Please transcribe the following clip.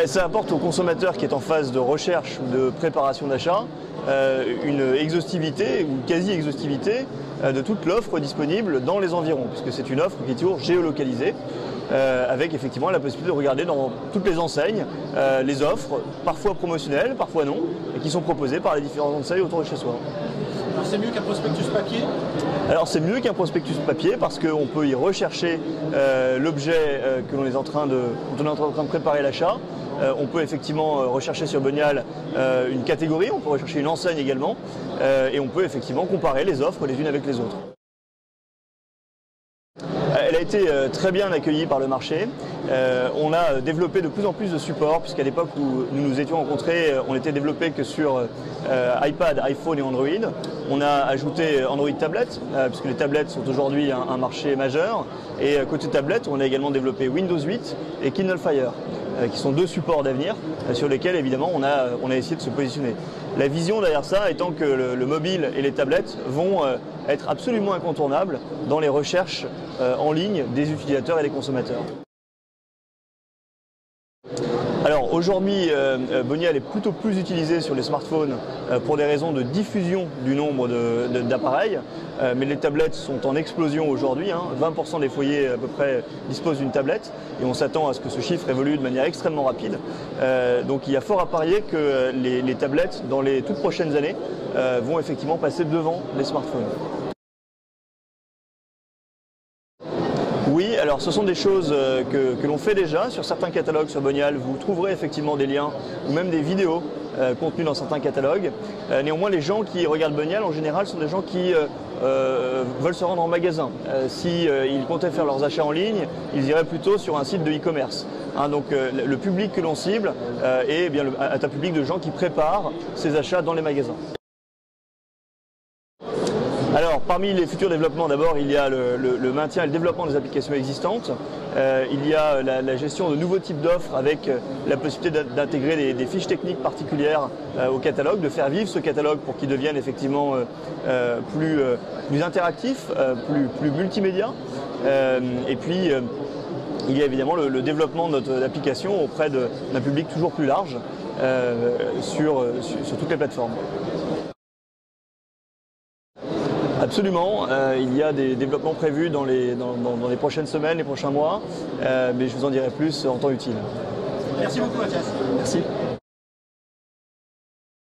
Ça apporte au consommateur qui est en phase de recherche ou de préparation d'achat une exhaustivité ou quasi-exhaustivité de toute l'offre disponible dans les environs, puisque c'est une offre qui est toujours géolocalisée, avec effectivement la possibilité de regarder dans toutes les enseignes les offres, parfois promotionnelles, parfois non, et qui sont proposées par les différentes enseignes autour de chez soi. Alors c'est mieux qu'un prospectus papier? Alors c'est mieux qu'un prospectus papier parce qu'on peut y rechercher l'objet dont on est en train de préparer l'achat. On peut effectivement rechercher sur Bonial une catégorie, on peut rechercher une enseigne également, et on peut effectivement comparer les offres les unes avec les autres. Elle a été très bien accueillie par le marché. On a développé de plus en plus de supports, puisqu'à l'époque où nous nous étions rencontrés, on n'était développé que sur iPad, iPhone et Android. On a ajouté Android tablette, puisque les tablettes sont aujourd'hui un marché majeur. Et côté tablette, on a également développé Windows 8 et Kindle Fire, qui sont deux supports d'avenir sur lesquels évidemment on a essayé de se positionner. La vision derrière ça étant que le mobile et les tablettes vont être absolument incontournables dans les recherches en ligne des utilisateurs et des consommateurs. Alors aujourd'hui, Bonial est plutôt plus utilisé sur les smartphones pour des raisons de diffusion du nombre d'appareils, mais les tablettes sont en explosion aujourd'hui. 20% des foyers à peu près disposent d'une tablette et on s'attend à ce que ce chiffre évolue de manière extrêmement rapide. Donc il y a fort à parier que les tablettes, dans les toutes prochaines années, vont effectivement passer devant les smartphones. Oui, alors ce sont des choses que l'on fait déjà sur certains catalogues sur Bonial. Vous trouverez effectivement des liens ou même des vidéos contenues dans certains catalogues. Néanmoins, les gens qui regardent Bonial en général sont des gens qui veulent se rendre en magasin. S'ils comptaient faire leurs achats en ligne, ils iraient plutôt sur un site de e-commerce. Donc le public que l'on cible est bien un public de gens qui préparent ces achats dans les magasins. Alors, parmi les futurs développements, d'abord, il y a le maintien et le développement des applications existantes. Il y a la gestion de nouveaux types d'offres avec la possibilité d'intégrer des fiches techniques particulières au catalogue, de faire vivre ce catalogue pour qu'il devienne effectivement plus interactif, plus multimédia. Et puis, il y a évidemment le développement de notre application auprès d'un public toujours plus large sur toutes les plateformes. Absolument, il y a des développements prévus dans les prochaines semaines, les prochains mois, mais je vous en dirai plus en temps utile. Merci beaucoup Mathias. Merci.